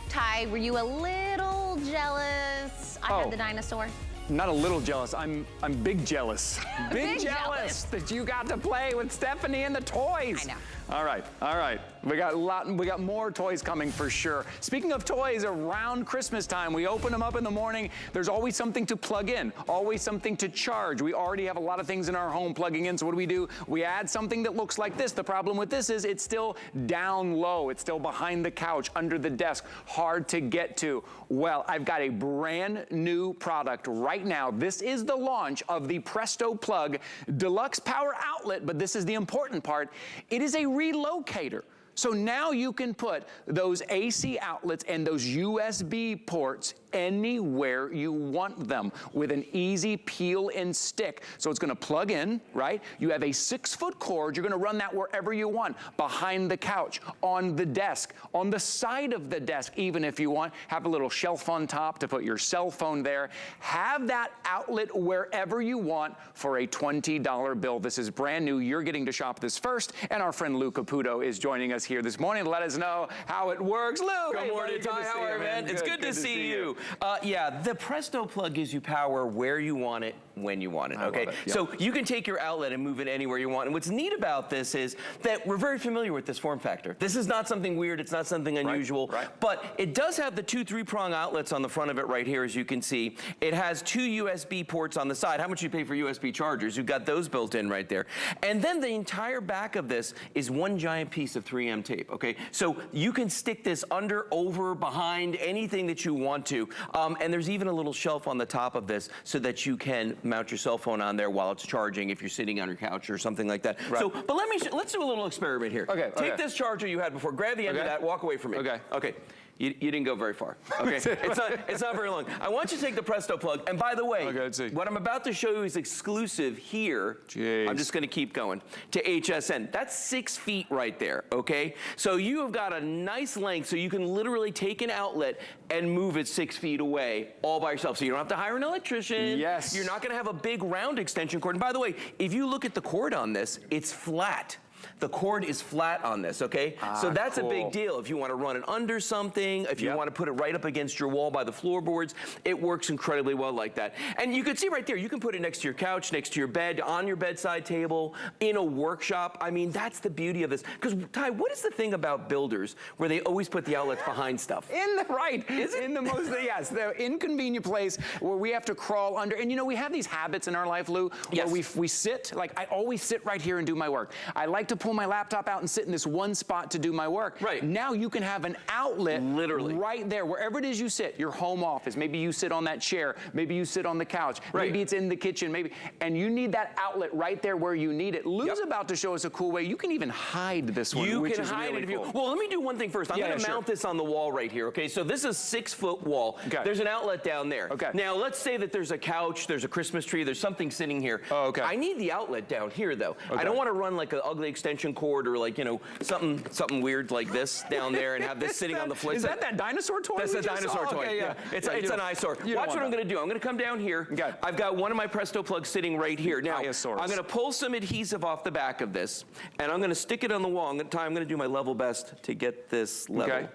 Ty, were you a little jealous I had the dinosaur? Not a little jealous, I'm big jealous. Big jealous that you got to play with Stephanie and the toys. I know. All right. We got more toys coming for sure. Speaking of toys, around Christmas time, we open them up in the morning. There's always something to plug in, always something to charge. We already have a lot of things in our home plugging in, so what do? We add something that looks like this. The problem with this is it's still down low. It's still behind the couch, under the desk, hard to get to. Well, I've got a brand new product right now. This is the launch of the Presto Plug Deluxe Power Outlet, but this is the important part. It is a relocator. So now you can put those AC outlets and those USB ports anywhere you want them with an easy peel and stick. So it's gonna plug in, right? You have a 6-foot cord. You're gonna run that wherever you want, behind the couch, on the desk, on the side of the desk, even if you want. Have a little shelf on top to put your cell phone there. Have that outlet wherever you want for a $20 bill. This is brand new. You're getting to shop this first, and our friend Lou Caputo is joining us here this morning to let us know how it works. Lou, good morning, Ty. How are you, man? It's good to see you. Yeah, the Presto Plug gives you power where you want it, when you want it, okay? Yep. So you can take your outlet and move it anywhere you want. And what's neat about this is that we're very familiar with this form factor. This is not something weird. It's not something unusual. Right. But it does have the 2 3-prong outlets on the front of it right here, as you can see. It has 2 USB ports on the side. How much you pay for USB chargers? You've got those built in right there. And then the entire back of this is one giant piece of 3M tape, okay? So you can stick this under, over, behind, anything that you want to. And there's even a little shelf on the top of this so that you can mount your cell phone on there while it's charging if you're sitting on your couch or something like that. Right. So, but let's do a little experiment here. Okay. Take this charger you had before, grab the end of that, walk away from me. Okay. You didn't go very far, okay? it's not very long. I want you to take the Presto Plug, and by the way, what I'm about to show you is exclusive here. Jeez. I'm just gonna keep going, to HSN. That's 6 feet right there, okay? So you have got a nice length, so you can literally take an outlet and move it 6 feet away all by yourself. So you don't have to hire an electrician. Yes. You're not gonna have a big round extension cord. And by the way, if you look at the cord on this, it's flat. The cord is flat on this, okay? So that's a big deal. If you want to run it under something, if you want to put it right up against your wall by the floorboards, it works incredibly well like that. And you can see right there, you can put it next to your couch, next to your bed, on your bedside table, in a workshop. I mean, that's the beauty of this. Because, Ty, what is the thing about builders where they always put the outlets behind stuff? Is it? In the most, yes, the inconvenient place where we have to crawl under. And you know, we have these habits in our life, Lou, where we sit, like I always sit right here and do my work. I like to pull my laptop out and sit in this one spot to do my work. Right. Now you can have an outlet literally right there, wherever it is you sit, your home office. Maybe you sit on that chair, maybe you sit on the couch, maybe it's in the kitchen, and you need that outlet right there where you need it. Lou's about to show us a cool way. You can even hide this one, you which can is hide really it if cool. you. Well, let me do one thing first. I'm gonna mount this on the wall right here, okay? So this is a 6-foot wall. There's an outlet down there. Now let's say that there's a couch, there's a Christmas tree, there's something sitting here. I need the outlet down here though. I don't want to run like an ugly extension cord or like, you know, something weird like this down there and have this sitting on the floor. Is that dinosaur toy? That's a dinosaur toy. Yeah. It's an eyesore. Watch what I'm gonna do. I'm gonna come down here. I've got one of my Presto Plugs sitting right here. Now, I'm gonna pull some adhesive off the back of this and I'm gonna stick it on the wall. I'm gonna do my level best to get this level.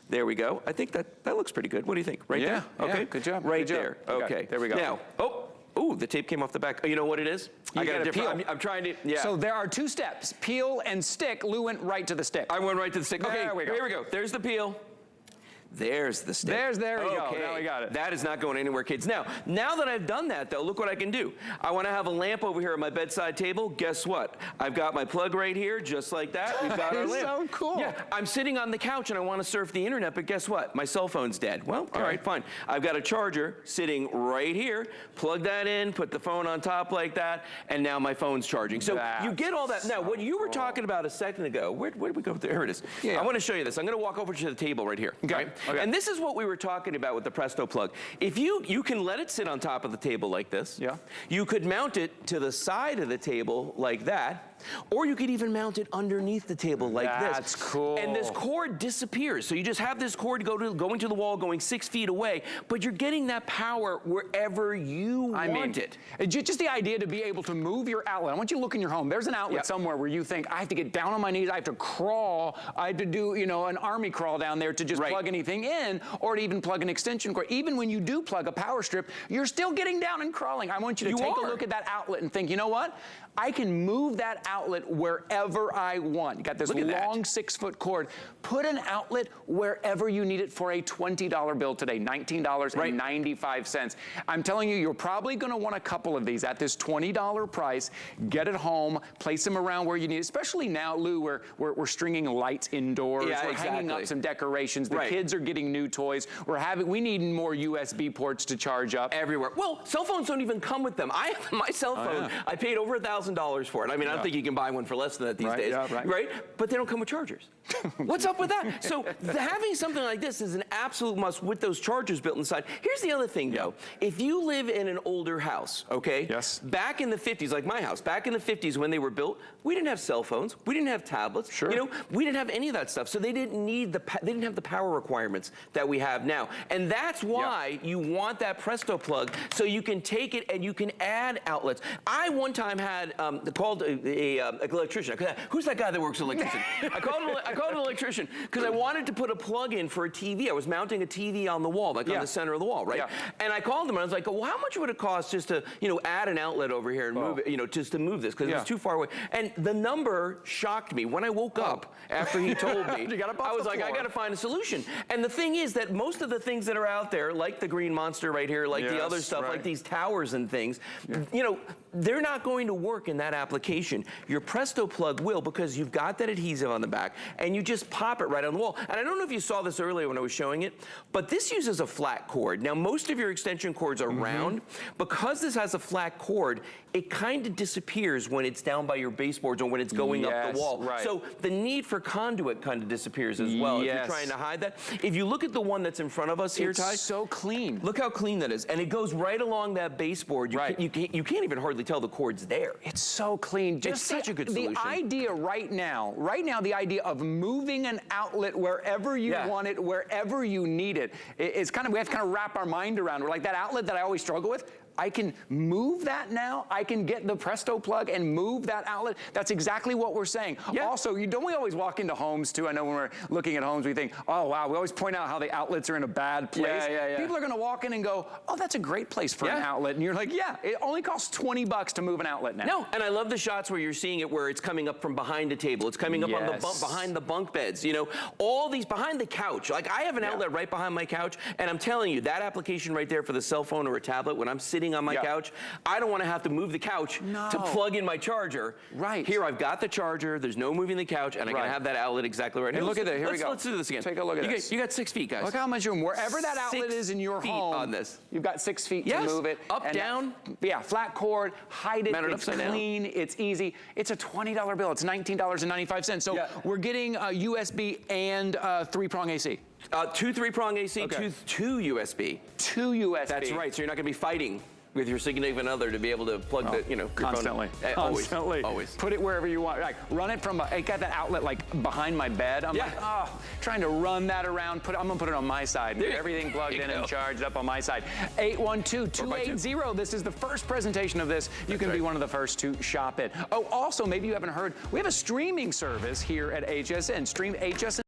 There we go. I think that looks pretty good. What do you think? Right there? Okay. Good job. Right there. Okay. There we go. Now, oh, the tape came off the back. Oh, you know what it is? I got a different. I'm trying to. So there are 2 steps: peel and stick. Lou went right to the stick. I went right to the stick. Okay, there we go. Here we go. There's the peel. There's the stick. There we go. Now we got it. That is not going anywhere, kids. Now that I've done that, though, look what I can do. I want to have a lamp over here at my bedside table. Guess what? I've got my plug right here, just like that. We've got our lamp. So cool. Yeah, I'm sitting on the couch and I want to surf the internet, but guess what? My cell phone's dead. Well, all right, fine. I've got a charger sitting right here. Plug that in, put the phone on top like that, and now my phone's charging. So you get all that. Now, what you were talking about a second ago, where did we go? There it is. I want to show you this. I'm going to walk over to the table right here. Okay. And this is what we were talking about with the Presto Plug. If you can let it sit on top of the table like this. You could mount it to the side of the table like that. Or you could even mount it underneath the table like this. That's cool. And this cord disappears. So you just have this cord going to the wall, going 6 feet away, but you're getting that power wherever you want it. Just the idea to be able to move your outlet. I want you to look in your home. There's an outlet somewhere where you think, I have to get down on my knees, I have to crawl, I have to do, you know, an army crawl down there to just plug anything in, or to even plug an extension cord. Even when you do plug a power strip, you're still getting down and crawling. I want you to take a look at that outlet and think, you know what? I can move that outlet wherever I want. You got this long 6-foot cord. Put an outlet wherever you need it for a $20 bill today, $19.95. I'm telling you, you're probably gonna want a couple of these at this $20 price. Get it home, place them around where you need it, especially now, Lou, where we're stringing lights indoors. We're hanging up some decorations. The kids are getting new toys. We need more USB ports to charge up. Everywhere. Well, cell phones don't even come with them. My cell phone, I paid over $1,000 for it. I mean, I don't think you can buy one for less than that these days, right? But they don't come with chargers. What's up with that? So having something like this is an absolute must with those chargers built inside. Here's the other thing, though. If you live in an older house, okay? Yes. Back in the 50s, like my house, back in the 50s when they were built, we didn't have cell phones, we didn't have tablets, you know, we didn't have any of that stuff. So they didn't need they didn't have the power requirements that we have now. And that's why you want that Presto plug, so you can take it and you can add outlets. I one time had called an electrician. Who's that guy that works with electrician? I called an electrician because I wanted to put a plug in for a TV. I was mounting a TV on the wall, like on the center of the wall, right? And I called him and I was like, well, how much would it cost just to, you know, add an outlet over here and move it, you know, just to move this, because it was too far away. And the number shocked me. When I woke up after he told me, I was like, I got to find a solution. And the thing is that most of the things that are out there, like the green monster right here, like the other stuff, like these towers and things, you know, they're not going to work in that application. Your Presto plug will, because you've got that adhesive on the back and you just pop it right on the wall. And I don't know if you saw this earlier when I was showing it, but this uses a flat cord. Now, most of your extension cords are round. Because this has a flat cord, it kind of disappears when it's down by your baseboards or when it's going up the wall. So the need for conduit kind of disappears as well if you're trying to hide that. If you look at the one that's in front of us here, Ty. It's so clean. Look how clean that is. And it goes right along that baseboard. You can't even hardly tell the cord's there. It's so clean. Just it's such a good solution. The idea right now, the idea of moving an outlet wherever you want it, wherever you need it, it's kind of, we have to kind of wrap our mind around. We're like, that outlet that I always struggle with, I can move that now. I can get the Presto plug and move that outlet. That's exactly what we're saying. Also, don't we always walk into homes too? I know when we're looking at homes, we think, oh wow, we always point out how the outlets are in a bad place. People are gonna walk in and go, oh, that's a great place for an outlet. And you're like, yeah, it only costs $20 to move an outlet now. No, and I love the shots where you're seeing it where it's coming up from behind a table. It's coming up on the behind the bunk beds, you know, all these behind the couch. Like I have an outlet right behind my couch, and I'm telling you, that application right there for the cell phone or a tablet, when I'm sitting on my couch, I don't want to have to move the couch to plug in my charger. Here, I've got the charger, there's no moving the couch, and I can have that outlet exactly right here. And look at that, here we go. Let's do this again. Take a look at this. You got 6 feet, guys. Look how much room. Wherever that outlet is in your home, on this. You've got 6 feet to move it. Up, down. Flat cord, hide it, it's clean, down. it's easy. It's a $20 bill, it's $19.95. So we're getting USB and 3-prong AC. 2 3-prong AC, two USB. 2 USB. That's right, so you're not gonna be fighting with your significant other to be able to plug the, you know, constantly. Always. Put it wherever you want. Like, run it from, I got that outlet like behind my bed. I'm like, oh, trying to run that around. I'm gonna put it on my side. Everything plugged in and charged up on my side. 812-280. This is the first presentation of this. You can be one of the first to shop it. Oh, also, maybe you haven't heard, we have a streaming service here at HSN. Stream HSN.